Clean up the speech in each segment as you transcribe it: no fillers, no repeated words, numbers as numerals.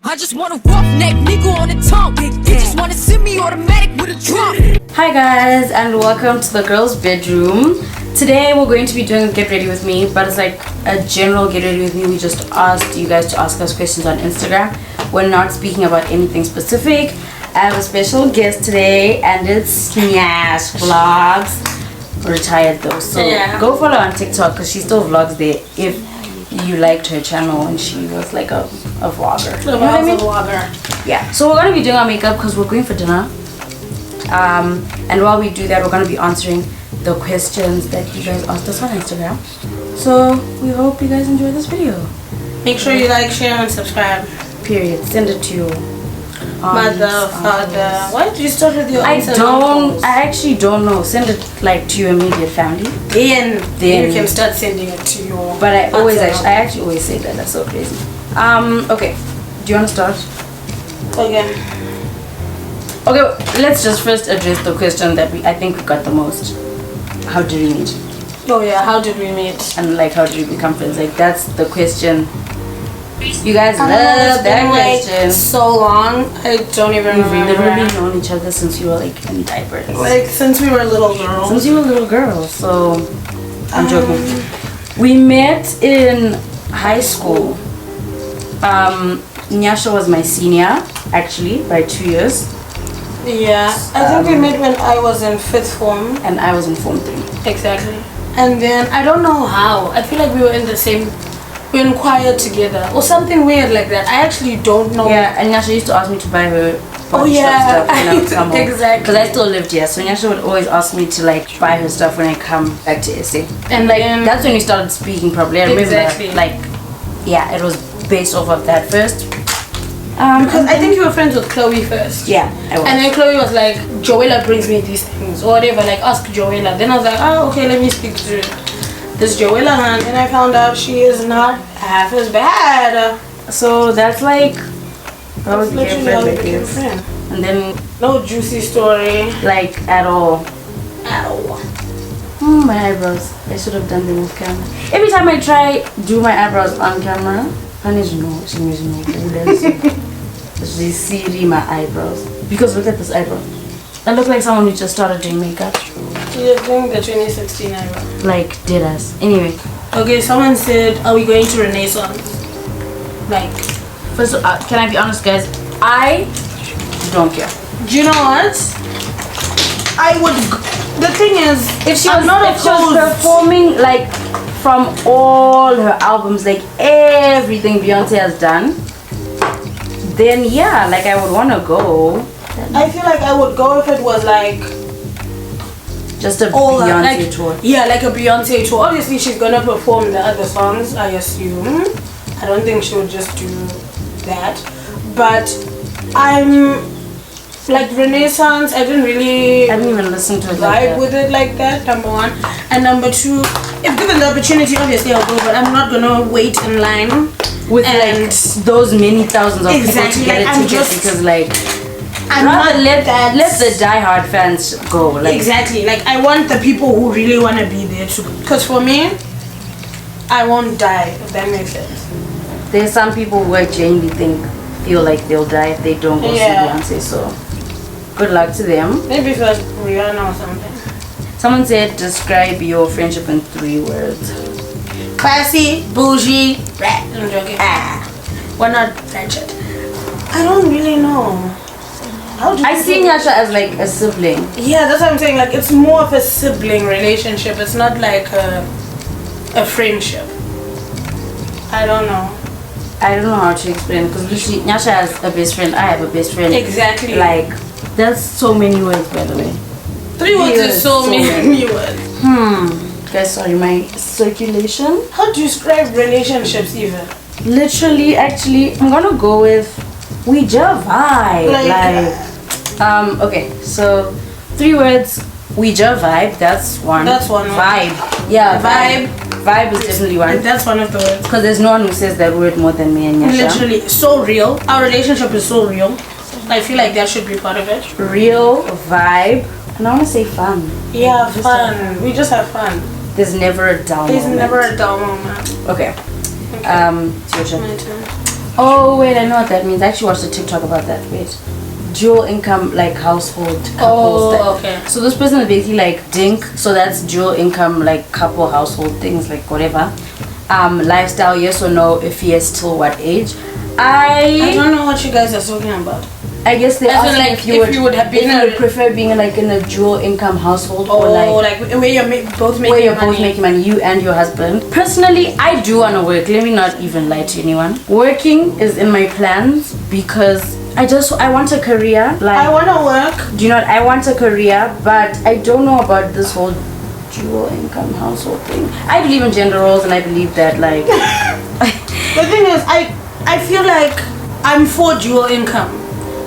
I just want a roughneck nigga on the tongue. He just wanna send me automatic with a drum. Hi guys, and welcome to the girls' bedroom. Today we're going to be doing a get ready with me, but it's like a general get ready with me. We just asked you guys to ask us questions on Instagram. We're not speaking about anything specific. I have a special guest today, and it's Nyash Vlogs. Retired though, so go follow her on TikTok because she still vlogs there. If you liked her channel and she was like a vlogger, you know what I mean? Vlogger. Yeah. So we're gonna be doing our makeup because we're going for dinner. And while we do that, we're gonna be answering the questions that you guys asked us on Instagram. So we hope you guys enjoy this video. Make sure you like, share, and subscribe. Period. Send it to your Mother. Why did you start with your I actually don't know. Send it like to your immediate family. Then you can start sending it to your. But I actually always say that. That's so crazy. Okay. Do you want to start? Okay. Let's just first address the question that I think we got the most. How did we meet? Oh yeah, how did we meet? And like, how did we become friends? Like, that's the question. You guys love that question. Like, so long, I don't even remember. We've literally known each other since you were like in diapers. Like since we were little girls. Since you were little girls. So I'm joking. We met in high school. Nyasha was my senior, actually, by 2 years. Yeah, I think we met when I was in 5th form. And I was in form 3. Exactly. And then I don't know how. I feel like we were in the same. We were in choir together or something weird like that. I actually don't know. Yeah, and Nyasha used to ask me to buy her. Oh yeah, stuff exactly. Because I still lived here, so Nyasha would always ask me to like buy her stuff when I come back to SA. And like that's when we started speaking properly. I remember, like, yeah, it was based off of that first. Because I think you were friends with Chloe first. Yeah, I was. And then Chloe was like, Joella brings me these things or whatever. Like, ask Joella. Then I was like, oh, okay, let me speak to this Joella, and I found out she is not half as bad. So that's like how we became friends, like this. And then no juicy story, like at all. At all. My eyebrows. I should have done them off camera. Every time I try do my eyebrows on camera, she see my eyebrows because look at this eyebrow. I look like someone who just started doing makeup. You're doing the 2016 eyebrow. Like dead ass. Anyway. Okay, someone said, are we going to Renaissance? Like, first, can I be honest, guys? I don't care. Do you know what? I would. The thing is, if she was performing like from all her albums, like everything Beyonce has done, then yeah, like I would want to go. I feel like I would go if it was like just a Beyonce tour. Yeah, like a Beyonce tour. Obviously, she's gonna perform the other songs, I assume. I don't think she would just do that. But I'm like Renaissance. I didn't even listen to it like that. With it like that. Number one, and number two, if given the opportunity, obviously I'll go. But I'm not gonna wait in line with like those many thousands of people to get a ticket because like. I'm not let the diehard fans go. Like, exactly. Like I want the people who really want to be there too. Because for me, I won't die. If that makes sense. There's some people who I genuinely feel like they'll die if they don't go see Beyonce. So good luck to them. Maybe first Rihanna or something. Someone said describe your friendship in 3 words. Classy, bougie, rat. I'm joking. Why not friendship? I don't really know. I see Nyasha as like a sibling. Yeah, that's what I'm saying. Like it's more of a sibling relationship. It's not like a friendship. I don't know. I don't know how to explain because Nyasha has a best friend. I have a best friend. Exactly. Like that's so many words, by the way. 3 words is so many words. Guys, sorry, my circulation. How do you describe relationships even? Literally, actually, I'm gonna go with we just vibe. Okay, so 3 words. We just vibe. That's one. Vibe. Yeah, vibe. Vibe is definitely one. That's one of the words. Because there's no one who says that word more than me and Nyasha. Literally, so real. Our relationship is so real. I feel like that should be part of it. Real, vibe, and I want to say fun. Yeah, fun. We just have fun. There's never a dull moment. There's never a dull moment. Okay. It's your turn. My turn. Oh wait, I know what that means. I actually watched a TikTok about that. Wait, dual income like household couples. Okay. So this person is basically like DINK. So that's dual income like couple household things like whatever. Lifestyle, yes or no? If yes, till what age? I don't know what you guys are talking about. I guess they're asking like, if you would have been if you would prefer being like in a dual income household or like where you're both making where you're money. both making money, you and your husband. Personally, I do want to work. Let me not even lie to anyone. Working is in my plans because I want a career. Like I want to work. Do you know what? I want a career, but I don't know about this whole dual income household thing. I believe in gender roles, and I believe that like the thing is, I feel like I'm for dual income.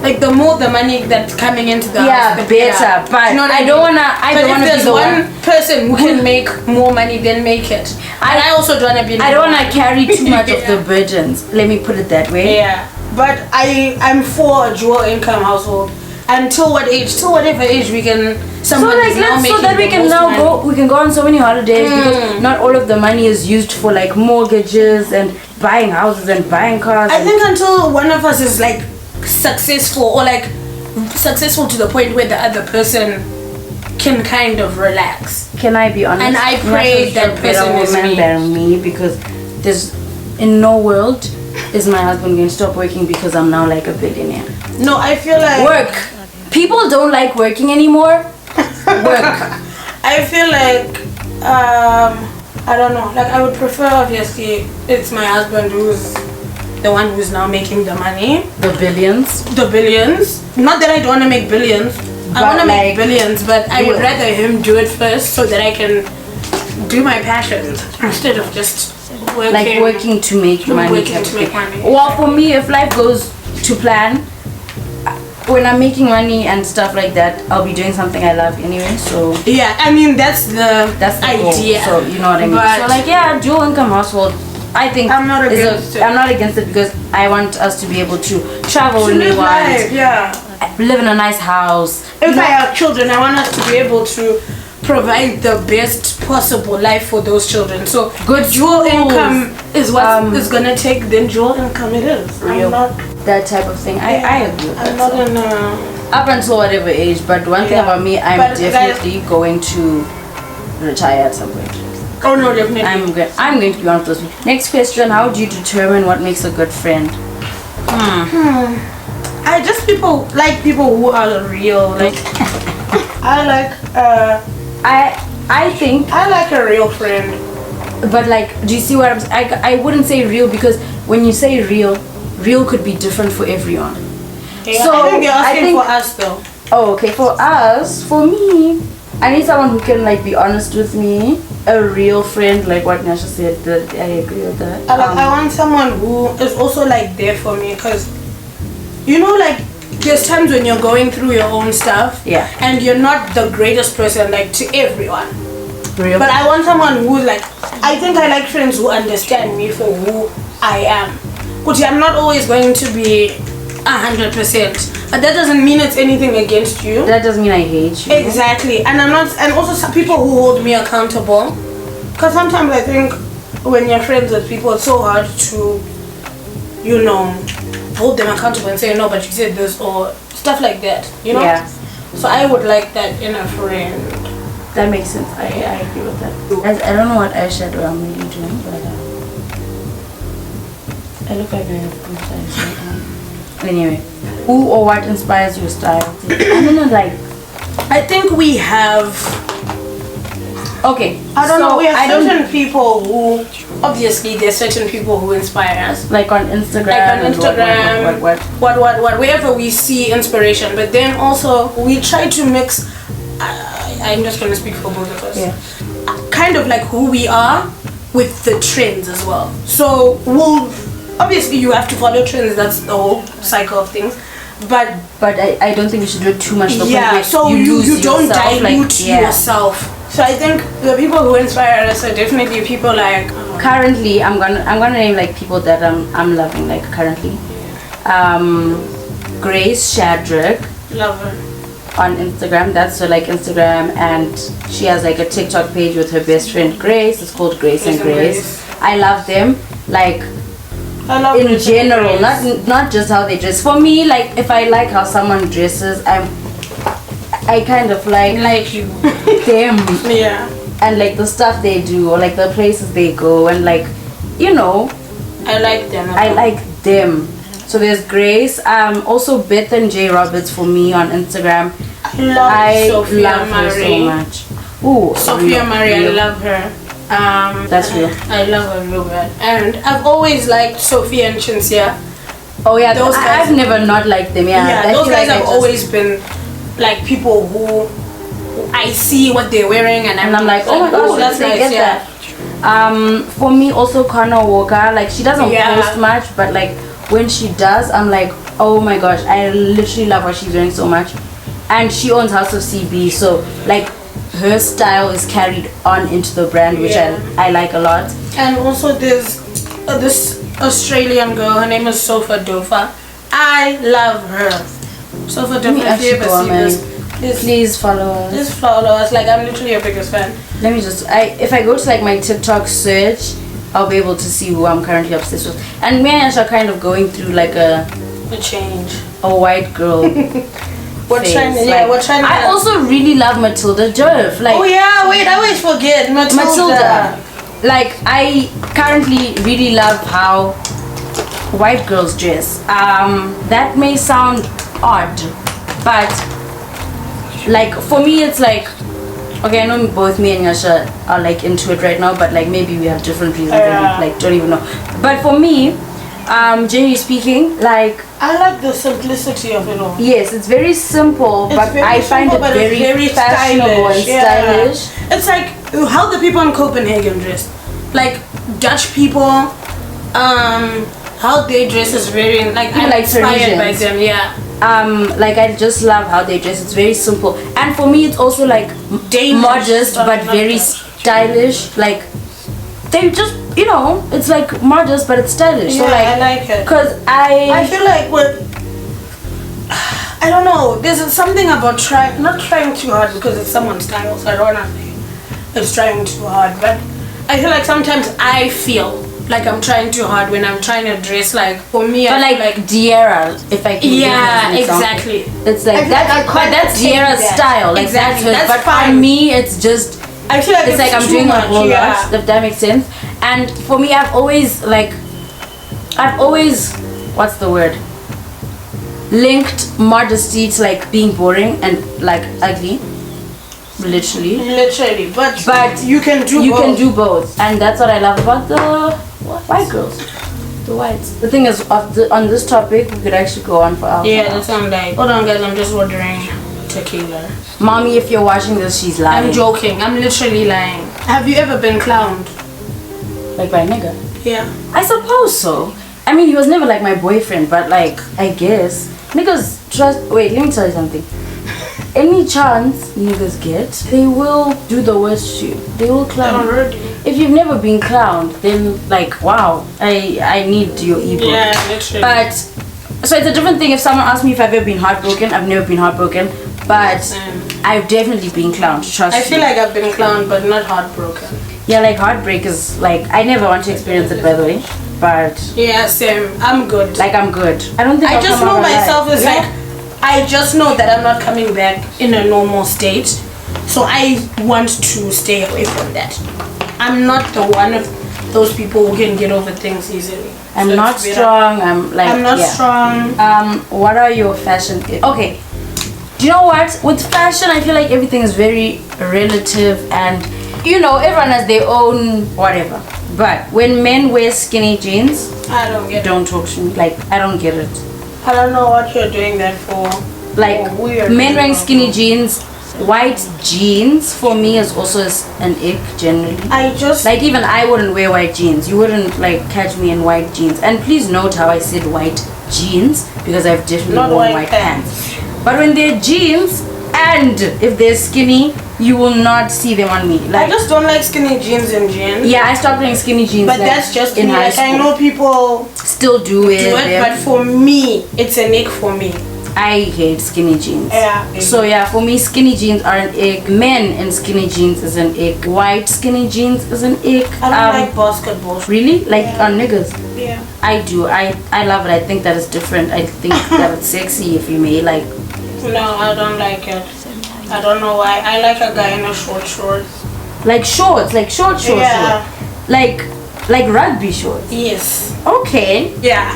Like the more the money that's coming into the house, the better. But you know what I don't wanna. I don't wanna be the one person who can make more money, then make it. And I also don't wanna be. I don't wanna carry too much of the burdens. Let me put it that way. Yeah, but I'm for a dual income household. Until what age? Till whatever age we can. So that we can now go. We can go on so many holidays because not all of the money is used for like mortgages and buying houses and buying cars. I think until one of us is like successful or like successful to the point where the other person can kind of relax. Can I be honest? And I pray that person is me. Than me because there's in no world is my husband going to stop working because I'm now like a billionaire. No, I feel like work. People don't like working anymore. Work. I feel like I don't know. Like I would prefer obviously it's my husband who's the one who's now making the money. The billions. Not that I don't want to make billions. I want to make billions, but I would rather him do it first so that I can do my passions instead of just working. Like working to make money. Working to make money. Well, for me, if life goes to plan, when I'm making money and stuff like that, I'll be doing something I love anyway. So yeah, I mean that's the idea. Goal. So you know what I mean. But so like yeah, dual income household. I think I'm not against it. I'm not against it because I want us to be able to travel when we want. Live in a nice house. If I have children, I want us to be able to provide the best possible life for those children. So good dual income is what is gonna take. Then dual income it is. Real. I'm not that type of thing. I agree with I'm that. not in a up until whatever age. But one thing about me, I'm definitely going to retire at some point. Oh no, definitely. I'm going to be one of those. Next question: how do you determine what makes a good friend? I just people who are real. Like I think I like a real friend. But like, do you see what I'm saying? I wouldn't say real because when you say real could be different for everyone. Yeah, so I think you're asking for us though. Oh, okay. For us, for me, I need someone who can like be honest with me. A real friend, like what Nasha said. I agree with that. I want someone who is also like there for me, because you know, like there's times when you're going through your own stuff, and you're not the greatest person like to everyone. Real. But I want someone who like, I think I like friends who understand me for who I am. But I'm not always going to be 100%, but that doesn't mean it's anything against you. That doesn't mean I hate you. Exactly. And I'm not, and also some people who hold me accountable, because sometimes I think when you're friends with people, it's so hard to, you know, hold them accountable and say no, but you said this or stuff like that, you know. Yeah. So I would like that in a friend. That makes sense. I agree with that. I don't know what eyeshadow I'm really doing, but I look like I have good eyes right now. Anyway, who or what inspires your style? I don't know, like, I think we have. Okay. I don't know. We have certain people who, obviously, there's certain people who inspire us. Like on Instagram. Like on Instagram. What? Wherever we see inspiration, but then also we try to mix. I'm just gonna speak for both of us. Yeah. Kind of like who we are with the trends as well. So we'll. Obviously, you have to follow trends. That's the whole cycle of things. But I don't think you should do it too much. So you don't dilute yourself. So I think the people who inspire us are definitely people like. Currently, I'm gonna name like people that I'm loving like currently. Grace Shadrack. Love her. On Instagram, that's her like Instagram, and she has like a TikTok page with her best friend Grace. It's called Grace and Grace. I love them. Like, I love in dressing general, friends. not just how they dress. For me, like if I like how someone dresses, I kind of like you. them Yeah. and like the stuff they do or like the places they go and like, you know, I like them. I like them. So there's Grace. Also Beth and J Roberts for me on Instagram. I love Sophia love her so Marie. much. Ooh, Sophia Marie, I real. love her. That's real. I love her real bad. And I've always liked Sophia and Chinsia. Oh yeah, Those guys- I've never not liked them. Yeah, Yeah, I those feel guys like I have just- always been like people who I see what they're wearing and And I'm like, oh my gosh, "Ooh, that's they nice." get Yeah. that. For me also Connor Walker, like she doesn't Yeah. post much, but like when she does, I'm like, oh my gosh, I literally love what she's wearing so much. And she owns House of CB, so like her style is carried on into the brand, which Yeah. I like a lot. And also there's this Australian girl, her name is Sofa Dofa. I love her. Sofa Let me Dofa, if you actually ever go on see my, this, please follow us. just follow us. Like I'm literally your biggest fan. Let me just, if I go to like my TikTok search, I'll be able to see who I'm currently obsessed with. And me and Ash are kind of going through like a change. white girl. What phase. trend? Yeah, Like, what trend? I also really love Matilda Jove. Like Oh yeah, wait, I always forget Matilda. Like I currently really love how white girls dress. That may sound odd, but like for me it's like, okay, I know both me and Yasha are like into it right now, but like maybe we have different reasons and we like don't even know. But for me, generally speaking, like I like the simplicity of it all. yes, it's very simple, It's but very I find simple, it but it's very fashionable and yeah. stylish. It's like how the people in Copenhagen dress. Like Dutch people, how they dress is very like Even I'm like inspired by Parisians. them. Yeah, Like I just love how they dress. It's very simple, and for me, it's also like Danish, modest but but not very Dutch. stylish. Like they just, you know, it's like modest but it's stylish. So Yeah, like, I like it. cause I feel like I don't know. There's something about not trying too hard because it's someone's style. So I don't want to say it's trying too hard, but I feel like sometimes I feel like I'm trying too hard when I'm trying to dress. Like for me, but I like, feel like Diarra, if I can give yeah, an example. exactly. It's like I feel like I but can't that's take Diarra's that. style. Like Exactly, that's that's but for fine. me, it's just. I feel like It's like I'm too doing a much, whole yeah. lot, if that makes sense. And for me, I've always what's the word, linked modesty to like being boring and like ugly, literally. But you can do you both. can do both, and that's what I love about the white girls, the whites. The thing is, on this topic we could actually go on for hours. Yeah, that's what I'm like. Hold on, guys. I'm just ordering tequila. Mommy, if you're watching this, she's lying. I'm joking. I'm literally lying. Have you ever been clowned? Like by a nigga. Yeah. I suppose so. I mean, he was never like my boyfriend, but like, I guess. Niggas wait, let me tell you something. Any chance niggas get, they will do the worst to you. They will clown. Already. If you've never been clowned, then like, wow, I need your ebook. Yeah, literally. But, so it's a different thing if someone asks me if I've ever been heartbroken. I've never been heartbroken, but I've definitely been clowned, trust I feel me. like I've been clowned, but not heartbroken. Yeah, like heartbreak is like, I never want to experience it, by the way, but Yeah, same. I'm good. like I'm good. I don't think I I'll just come know out alive. myself as Yeah. like, I just know that I'm not coming back in a normal state. So I want to stay away from that. I'm not the one of those people who can get over things easily. I'm So not it's better. strong. I'm like, I'm not yeah. strong. What are your fashion? Okay. Do you know what? With fashion, I feel like everything is very relative, and you know, everyone has their own whatever. But when men wear skinny jeans, I don't get it. don't talk to me. Like, I don't get it. I don't know what you're doing that for. Like, Oh, weird. men wearing skinny jeans, white jeans for me is also an ick generally. I just Like, even I wouldn't wear white jeans. You wouldn't like catch me in white jeans. And please note how I said white jeans, because I've definitely Not worn white white pants. But when they're jeans and if they're skinny, you will not see them on me. I Like, just don't like skinny jeans in jeans. yeah, I stopped wearing skinny jeans. But like, that's just in me. high Like school. I know people Still do it. do it, but for me, it's an ick for me. I hate skinny jeans. Yeah. So yeah, for me, skinny jeans are an ick. Men in skinny jeans is an ick. White skinny jeans is an ick. I don't like basketball. Really? Like on niggas? Yeah. I do. I love it. I think that is different. I think that it's sexy, if you may. Like, No, I don't like it. I don't know why. I like a guy in a shorts. like shorts, like short. Yeah. Like rugby shorts. Yes. Okay. Yeah.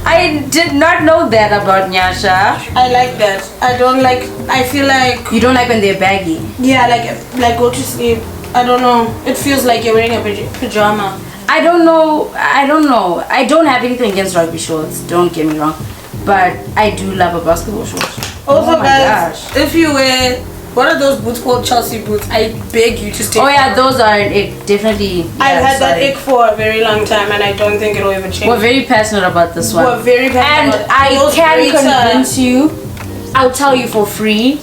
I did not know that about Nyasha. I like that. I don't like. I feel like. You don't like when they're baggy. Yeah, like go to sleep. I don't know. It feels like you're wearing a pajama. I don't know. I don't have anything against rugby shorts. Don't get me wrong, but I do love a basketball shorts. Also, Oh my guys, gosh. if you wear what are those boots called, Chelsea boots, I beg you to stay. Oh yeah, those are an ick. Definitely. I've yeah, had that sorry. ick for a very long time, and I don't think it'll ever change. We're very passionate about this one. We're very passionate and about I those can greater- convince you. I'll tell you for free.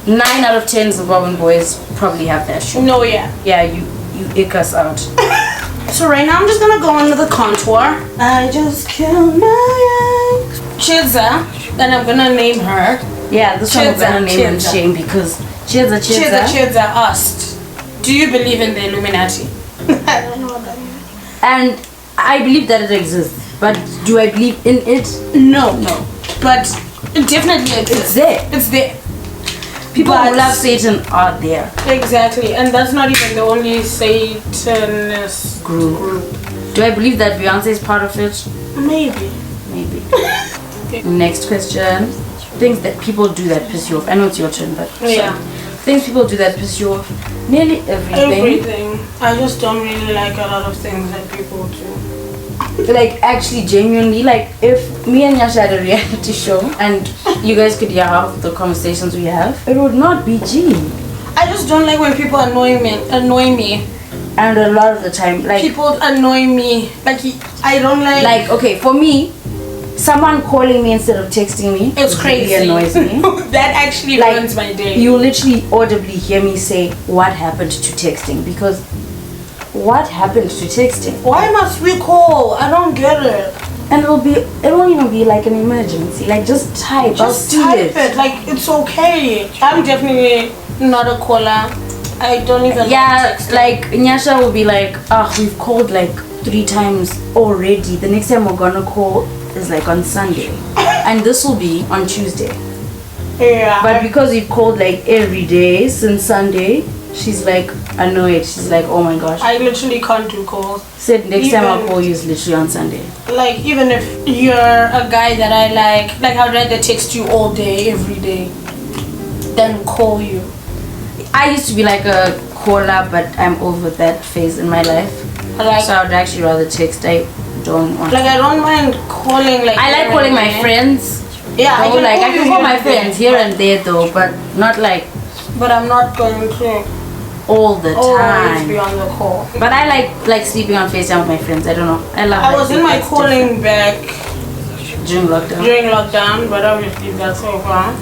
9 out of 10 Zimbabwean boys probably have that shoe. No, yeah. Yeah, you ick us out. So right now I'm just gonna go into the contour. I just killed my ex. Chidza, and I'm gonna name her. Yeah, this one we're Chidza, gonna name and Chidza. shame because Chidza. Chidza asked, do you believe in the Illuminati? I don't know what that means. And I believe that it exists, but do I believe in it? No. But definitely It's there. It's there. People But- who love Satan are there. Exactly, and that's not even the only Satanist Group. Do I believe that Beyonce is part of it? Maybe. Maybe. Next question. Things that people do that piss you off. I know it's your turn, but Yeah. sorry. Things people do that piss you off. Nearly everything. Everything. I just don't really like a lot of things that people do. Like actually genuinely, like if me and Yasha had a reality show and you guys could hear half the conversations we have, it would not be G. I just don't like when people annoy me. And a lot of the time, like People annoy me. I don't like okay, for me, someone calling me instead of texting me, it's crazy. really annoys me. That actually Like, ruins my day. You literally audibly hear me say what happened to texting, because what happened to texting? Why must we call? I don't get it. And it won't even be like an emergency. Like just type. I'll Just see type it. it. Like it's okay. I'm definitely not a caller. I don't even Yeah, text. like Nyasha will be like, we've called like 3 times already. The next time we're gonna call is like on Sunday, and this will be on Tuesday. Yeah. But because we've called like every day since Sunday, she's like annoyed. She's like, oh my gosh. I literally can't do calls. Said next time I'll even- call you is literally on Sunday. Like even if you're a guy that I like I'd rather text you all day, every day, than call you. I used to be like a caller, but I'm over that phase in my life. Like, So I would actually rather text. I don't want. I don't mind calling. Like I like here calling and my there. friends. Yeah, Though, I you can call my and there. friends here and there though, but not like But I'm not going to all the always be time. on the call. But I like sleeping on FaceTime with my friends. I don't know. I love. I that. was in think my that's calling back different during lockdown. during lockdown, but obviously that's over.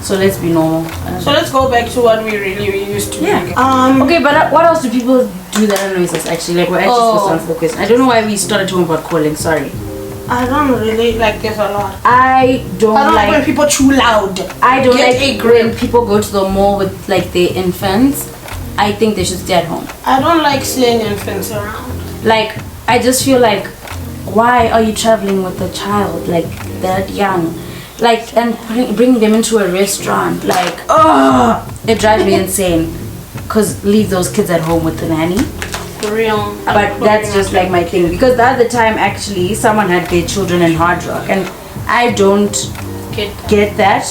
So let's be normal. So let's go back to what we really used to Yeah. do. Okay, but what else do people do that annoys us actually? Like we're actually supposed to answer the question. I don't know why we started talking about calling. Sorry. I don't really like this a lot. I don't I don't like when like. people too loud. I don't Get like a when grip. people go to the mall with like their infants. I think they should stay at home. I don't like seeing infants around. Like I just feel like, why are you traveling with a child like that young? Like and bring them into a restaurant. Like it drives me insane. Cause leave those kids at home with the nanny. For real. But that's just like my thing, because the other time actually someone had their children in Hard Rock and I don't get that.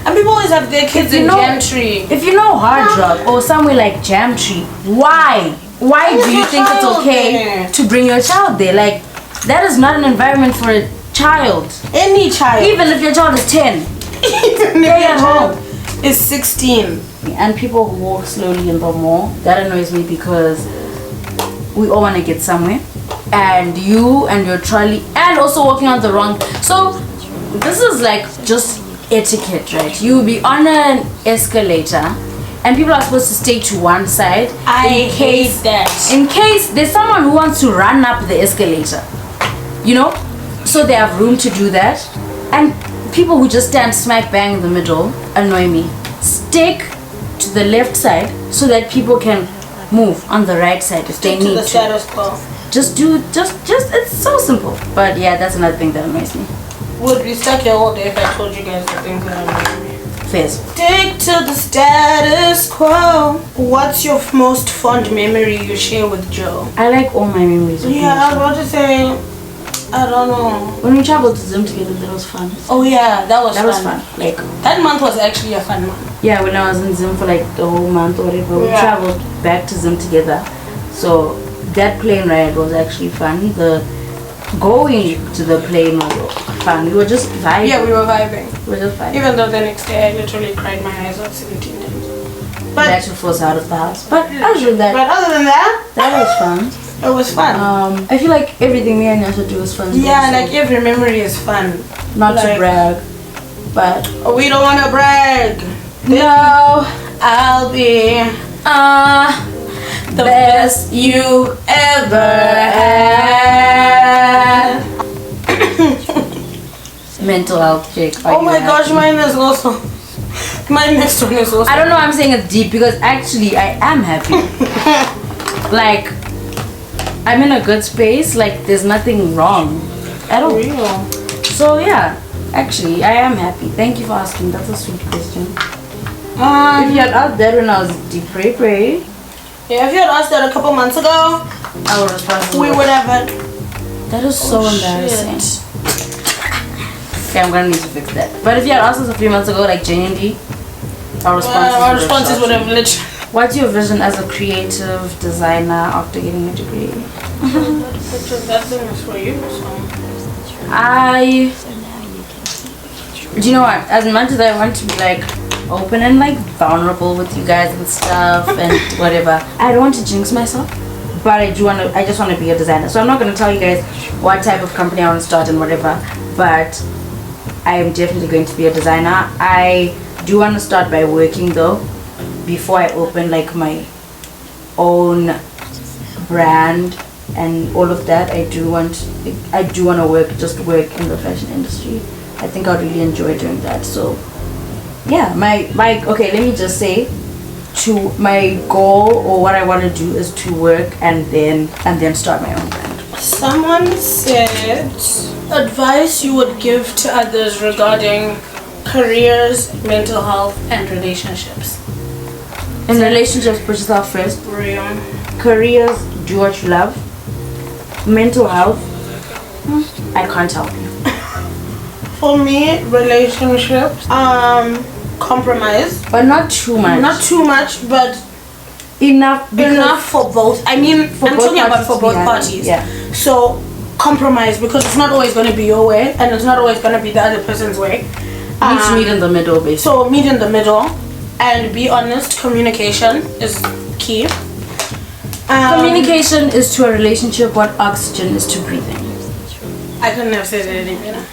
And people always have their kids You in know- Gantry. If you know Hard Rock or somewhere like Jamtree, why do you your think it's child okay there? to bring your child there? Like that is not an environment for a child. Any child. Even if your child is 10 Even stay if at your home. child is 16. And people who walk slowly in the mall, that annoys me because we all want to get somewhere, and you and your trolley, and also walking on the wrong. So this is like just etiquette, right? You will be on an escalator and people are supposed to stay to one side I hate that. in case there's someone who wants to run up the escalator, you know, so they have room to do that. And people who just stand smack bang in the middle annoy me. Stick to the left side so that people can move on the right side if they to need the to. status quo. Just it's so simple. But yeah, that's another thing that annoys me. Would be stuck here all day if I told you guys the things that annoy me. Fairs. Stick to the status quo. What's your most fond memory you share with Joe? I like all my memories. With Yeah, I was you. about to say, I don't know. When we traveled to Zim together, that was fun. Oh yeah, that was That fun. was fun. Like, That month was actually a fun month. yeah, when I was in Zim for like the whole month or whatever, we Yeah. traveled back to Zim together. So that plane ride was actually fun. The going to the plane was fun. We were just vibing. Yeah, we were vibing. We were just vibing. Even though the next day I literally cried my eyes out 17 times. But that should force out of the house. But other than that, But other than that, that was fun. it was fun. I feel like everything me and Yasha do is fun. Yeah, so like every memory is fun. not to like- brag, but We don't want to brag. no, I'll be the best you ever had. Mental health check. Oh my gosh, mine is also. My next one is also. I don't know. I'm saying it's deep because actually I am happy. Like I'm in a good space. Like there's nothing wrong at all. real. So yeah, actually I am happy. Thank you for asking. That's a sweet question. If you had asked that when I was deep pray, Yeah, if you had asked that a couple months ago, I would respond. we would have had. That is so embarrassing. Shit. Okay, I'm gonna need to fix that. But if you had asked us a few months ago, like genuinely, our responses, Our responses would have literally. What's your vision as a creative designer after getting a degree? That thing is for you, so. Do you know what? As much as I want to be like open and like vulnerable with you guys and stuff and whatever, I don't want to jinx myself. But I just want to be a designer. So I'm not going to tell you guys what type of company I want to start and whatever. But I am definitely going to be a designer. I do want to start by working though. Before I open like my own brand and all of that, I do want to work in the fashion industry. I think I'd really enjoy doing that. So yeah, my okay, let me just say, to my goal or what I want to do is to work and then start my own brand. Someone said advice you would give to others regarding careers, mental health, and relationships. In relationships, put yourself first. Real. Careers, do what you love. Mental health, I can't help you. For me, relationships, compromise. But not too much. Not too much, but enough. enough for both. I mean, I'm both talking about parties for to be both happy. parties. Yeah. So compromise, because it's not always going to be your way, and it's not always going to be the other person's way. Need to meet in the middle, basically. So meet in the middle, and be honest. Communication is key. Communication is to a relationship what oxygen is to breathing. I couldn't have said it any better.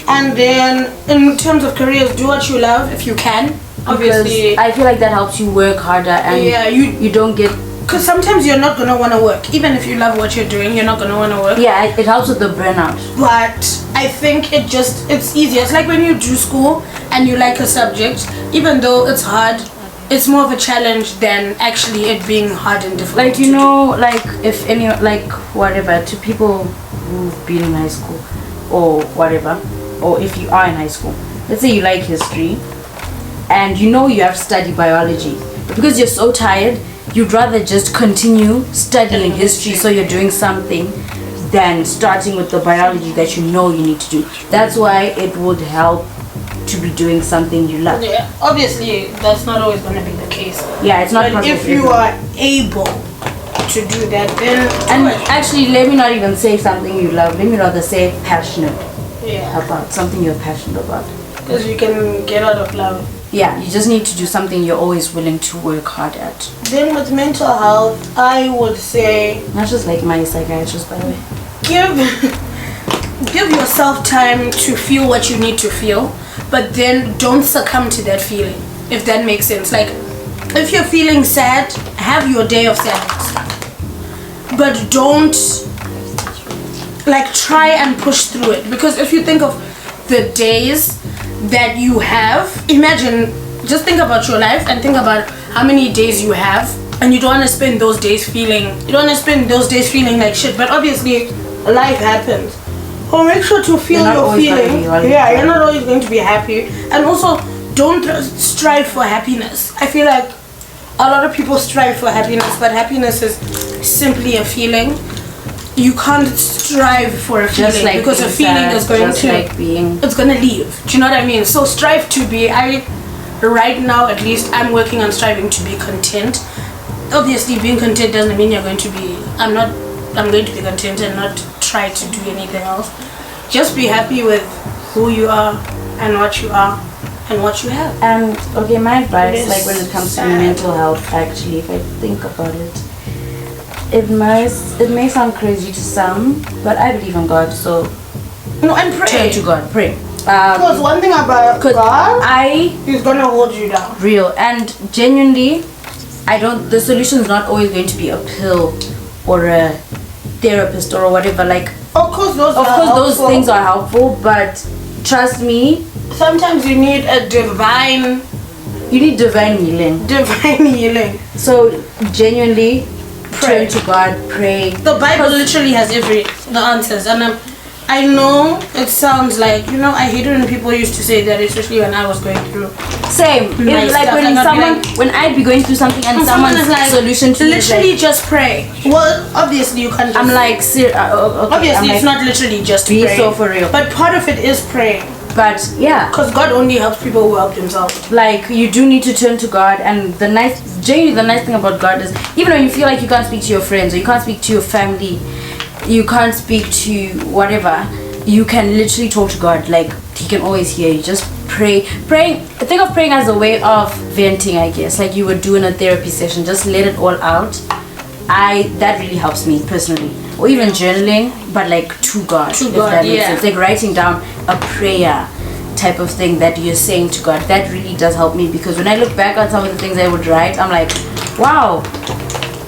And then, in terms of careers, do what you love if you can. Obviously, Because I feel like that helps you work harder and Yeah, you don't get. because sometimes you're not gonna want to work, even if you love what you're doing. You're not gonna want to work. Yeah, it helps with the burnout. But I think it's easier. It's like when you do school and you like a subject, even though it's hard, it's more of a challenge than actually it being hard and difficult. Like, you know, like if any, like whatever, to people who've been in high school or whatever, or if you are in high school, let's say you like history and you know you have to study biology, but because you're so tired, you'd rather just continue studying history so you're doing something than starting with the biology that you know you need to do. That's why it would help to be doing something you love. Yeah, obviously that's not always going to be the case. Yeah, it's not But possible if for you everyone. are able to do that, then And actually, let me not even say something you love. Let me rather say passionate yeah, about something you're passionate about. because you can get out of love. Yeah, you just need to do something you're always willing to work hard at. Then with mental health, I would say Not just like my psychiatrist, by the way. give yourself time to feel what you need to feel, but then don't succumb to that feeling, if that makes sense. Like, if you're feeling sad, have your day of sadness, but don't like try and push through it, because if you think of the days that you have. Imagine, just think about your life and think about how many days you have, and you don't want to spend those days feeling like shit. But obviously life happens, so make sure to feel your feeling. You're not always going to be happy. And also, don't strive for happiness. I feel like a lot of people strive for happiness, but happiness is simply a feeling. You can't strive for a feeling, like, because a feeling is going to it's gonna leave. Do you know what I mean? So strive to be. Right now, at least, I'm working on striving to be content. Obviously, being content doesn't mean you're going to be. I'm going to be content and not try to do anything else. Just be happy with who you are and what you are and what you have. And okay, my advice, like when it comes to mental health, actually, if I think about it, it may sound crazy to some, but I believe in God, so and pray. Turn to God, pray. Because one thing about God, He's gonna hold you down. Real and genuinely, the solution is not always going to be a pill or a therapist or whatever. Like, of course those things are helpful, but trust me, sometimes you need divine healing. So genuinely, pray to God, pray. The Bible literally has the answers, and I know it sounds like, I hate it when people used to say that, especially when I was going through. Same. It's like when I'd be going through something and someone's like, solution to literally just pray. Well, obviously you can't. I'm like, okay, obviously it's not literally just be praying. So for real. But part of it is praying. But yeah, because God only helps people who help themselves. Like, you do need to turn to God, and the nice thing about God is, even when you feel like you can't speak to your friends or you can't speak to your family, you can't speak to whatever, you can literally talk to God. Like, He can always hear you. Just pray. Think of praying as a way of venting, I guess, like you would do in a therapy session. Just let it all out. That really helps me personally. Or even journaling, but like to God. If that makes sense. Like writing down a prayer type of thing that you're saying to God. That really does help me, because when I look back on some of the things I would write, I'm like, wow,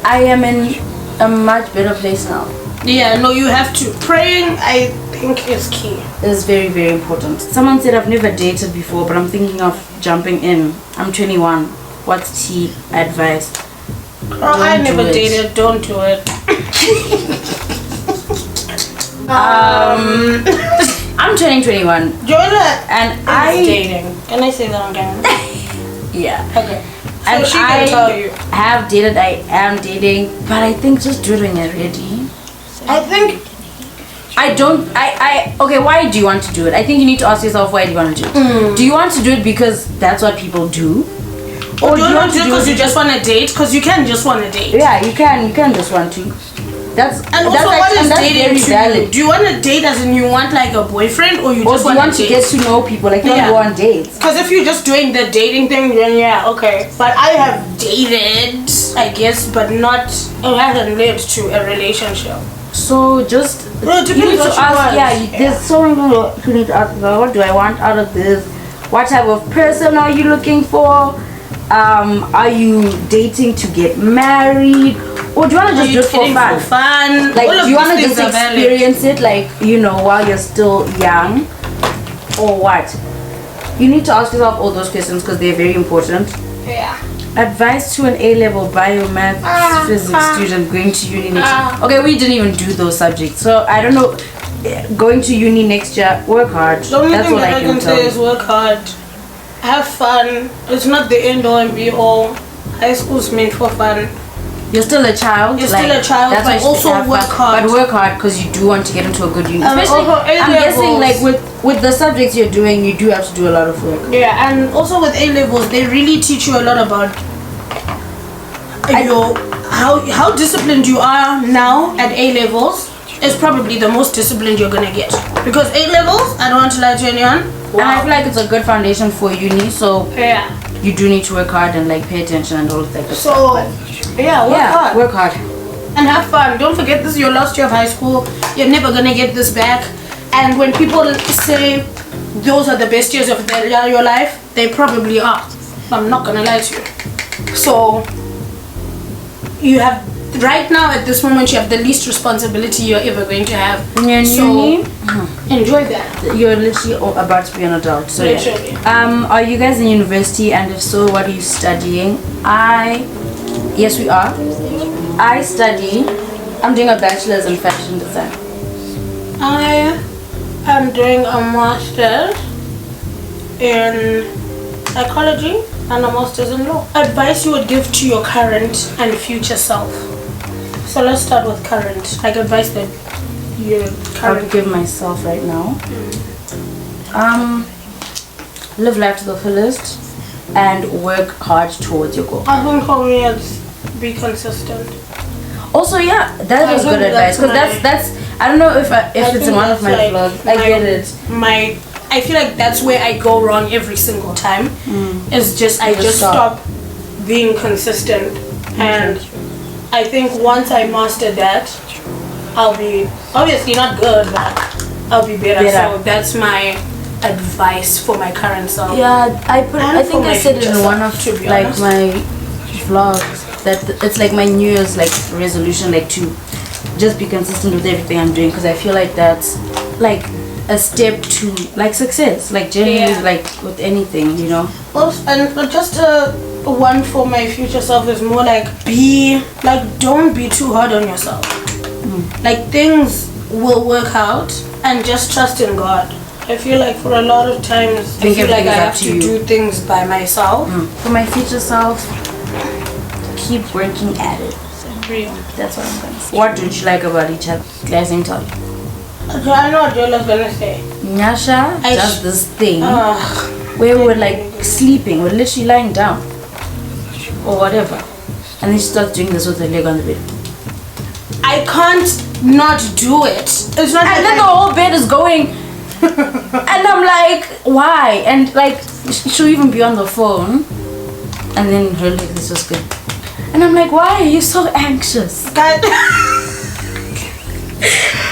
I am in a much better place now. Yeah, no, you have to. Praying, I think, is key. It's very, very important. Someone said I've never dated before, but I'm thinking of jumping in. I'm 21. What's tea advice? I never dated. Don't do it. I'm turning 21. Joella and I'm dating. Can I say that on camera? Yeah. Okay. So and she can tell you. Have dated. I am dating, but I think just do it when you're ready. Okay, why do you want to do it? I think you need to ask yourself, why do you want to do it? Do you want to do it because that's what people do? Or do you want to do it because you just want to date? Because you can just want to date. Yeah, you can just want to. What is dating to you? Do you want to date as in you want like a boyfriend, or you just want to get to know people, like you want to go on dates? Because if you're just doing the dating thing, then yeah, okay. But I have dated, I guess, but not, it hasn't led to a relationship. So just you need to ask. There's so many things you need to ask. What do I want out of this? What type of person are you looking for? Are you dating to get married, or do you want to just do it for fun? Like, do you want to just experience it, like, while you're still young, or what? You need to ask yourself all those questions because they're very important. Yeah. Advice to an A-level biomath physics student going to uni next year. Okay, we didn't even do those subjects, so I don't know. Going to uni next year, work hard. The only thing that I can say is work hard. Have fun. It's not the end all and be all. High school's meant for fun. You're still a child. But also work hard. But work hard because you do want to get into a good uni. Especially, I'm guessing, like with the subjects you're doing, you do have to do a lot of work. Yeah, and also with A levels, they really teach you a lot about how disciplined you are now at A levels. Is probably the most disciplined you're gonna get, because A levels, I don't want to lie to anyone. Wow. And I feel like it's a good foundation for uni, so yeah, you do need to work hard and like pay attention and all of that. Work hard and have fun. Don't forget, this is your last year of high school. You're never gonna get this back. And when people say those are the best years of your life, they probably are. I'm not gonna lie to you. So you have. Right now, at this moment, you have the least responsibility you're ever going to have. In uni? enjoy that. You're literally about to be an adult. So Literally. yeah. Are you guys in university? And if so, what are you studying? Yes, we are. I'm doing a bachelor's in fashion design. I am doing a master's in psychology and a master's in law. Advice you would give to your current and future self. So let's start with current. Like advice that your I current. would give myself right now. Live life to the fullest and work hard towards your goal. I think for me it's be consistent. Also, yeah, that I was good think advice because that's that's I don't know if it's think in one of that's my like vlogs. I get it. I feel like that's where I go wrong every single time. It's just I just stop being consistent, and I think once I master that, I'll be obviously not good, but I'll be better. So that's my advice for my current self. Yeah, I think I said it in one of to be like honest. my vlogs that it's like my New Year's like resolution, like to just be consistent with everything I'm doing, because I feel like that's like a step to like success, like generally like with anything, you know. Also, and just one for my future self is more like don't be too hard on yourself. Like things will work out, and just trust in God. I feel like for a lot of times I feel like I have to do things by myself. For my future self, keep working at it. That's what I'm gonna say. What did you like about each other? Guys, let me tell you. I know what Joella's gonna say. Nyasha does this thing where we're like sleeping, we're literally lying down or whatever, and then she starts doing this with her leg on the bed. I can't not do it. It's not. And then the whole bed is going, and I'm like, why? And like, she'll even be on the phone, and then her leg is just good. And I'm like, why are you so anxious? God.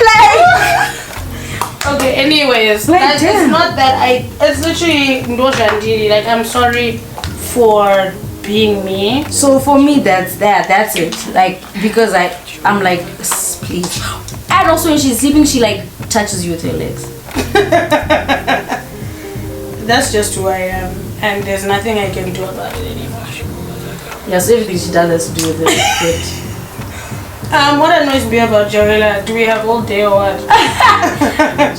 Like. Okay. Anyways, Like, it's not that It's literally no Jandiri. Like I'm sorry for being me. So for me, that's it. Like, because I'm like, please. And also when she's sleeping, she like touches you with her legs. That's just who I am, and there's nothing I can do about it anymore. Yes, everything she does has to do with it. What annoys me about Joella? Do we have all day or what?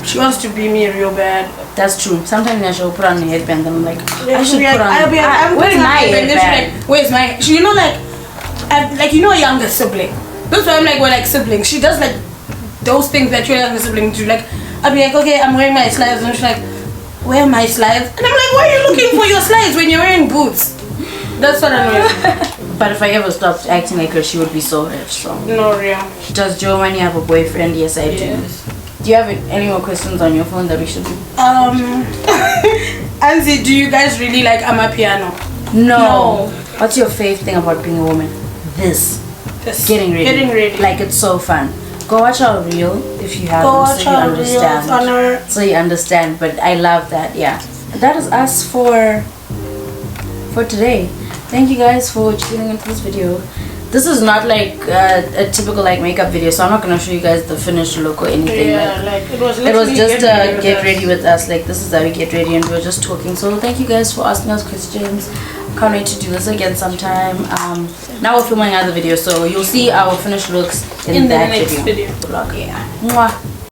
She wants to be me real bad. That's true. Sometimes I she'll put on a headband and I'm like, I should She'll be put like, on. Where's my headband? Like, where's my? You know, like you know, a younger sibling. That's why I'm like, we're like siblings. She does like those things that your younger sibling do. Like, I'll be like, okay, I'm wearing my slides, and she's like, where are my slides? And I'm like, why are you looking for your slides when you're wearing boots? That's what annoys me. But if I ever stopped acting like her, she would be so rich. So no, real. Does Joe Money have a boyfriend? Yes, I do. Do you have any more questions on your phone that we should do? Anzi, do you guys really like Amapiano? No. What's your favorite thing about being a woman? This. Getting ready. Getting ready. Like, it's so fun. Go watch our reel if you haven't, so you understand. So you understand. But I love that. Yeah. That is us for today. Thank you guys for tuning into this video. This is not like a typical like makeup video, so I'm not gonna show you guys the finished look or anything. Yeah, like it was just get ready with us. Like, this is how we get ready, and we're just talking. So thank you guys for asking us questions. Can't wait to do this again sometime. Now we're filming another video, so you'll see our finished looks in that the next video. Vlog. Yeah. Mwah.